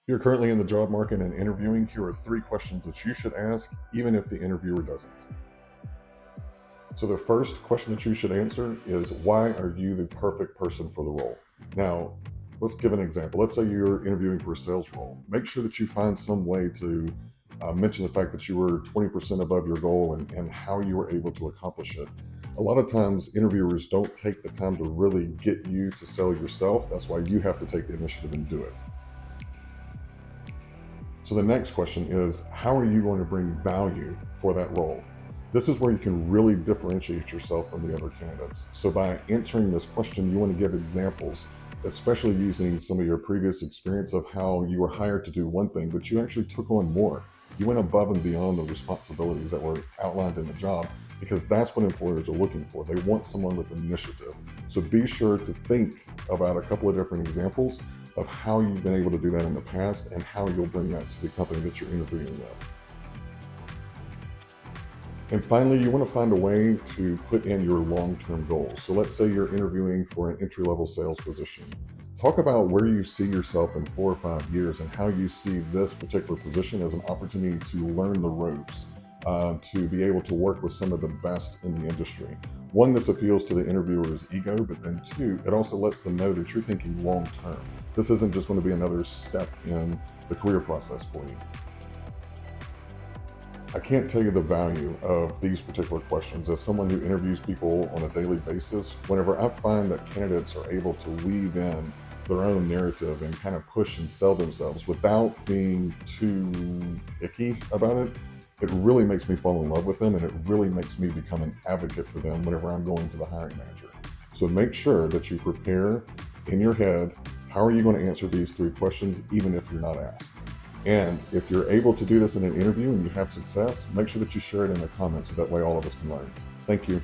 If you're currently in the job market and interviewing, here are 3 questions that you should ask, even if the interviewer doesn't. So, the first question that you should answer is, why are you the perfect person for the role? Now, let's give an example. Let's say you're interviewing for a sales role. Make sure that you find some way to mention the fact that you were 20% above your goal and how you were able to accomplish it. A lot of times, interviewers don't take the time to really get you to sell yourself. That's why you have to take the initiative and do it. So the next question is, how are you going to bring value for that role? This is where you can really differentiate yourself from the other candidates. So by answering this question, you want to give examples, especially using some of your previous experience of how you were hired to do one thing, but you actually took on more. You went above and beyond the responsibilities that were outlined in the job, because that's what employers are looking for. They want someone with initiative. So be sure to think about a couple of different examples of how you've been able to do that in the past and how you'll bring that to the company that you're interviewing with. And finally, you want to find a way to put in your long term goals. So let's say you're interviewing for an entry level sales position. Talk about where you see yourself in 4 or 5 years and how you see this particular position as an opportunity to learn the ropes, to be able to work with some of the best in the industry. One, this appeals to the interviewer's ego, but then two, it also lets them know that you're thinking long term. This isn't just going to be another step in the career process for you. I can't tell you the value of these particular questions. As someone who interviews people on a daily basis, whenever I find that candidates are able to weave in their own narrative and kind of push and sell themselves without being too icky about it, it really makes me fall in love with them, and it really makes me become an advocate for them whenever I'm going to the hiring manager. So make sure that you prepare in your head, how are you going to answer these 3 questions, even if you're not asked? And if you're able to do this in an interview and you have success, make sure that you share it in the comments so that way all of us can learn. Thank you.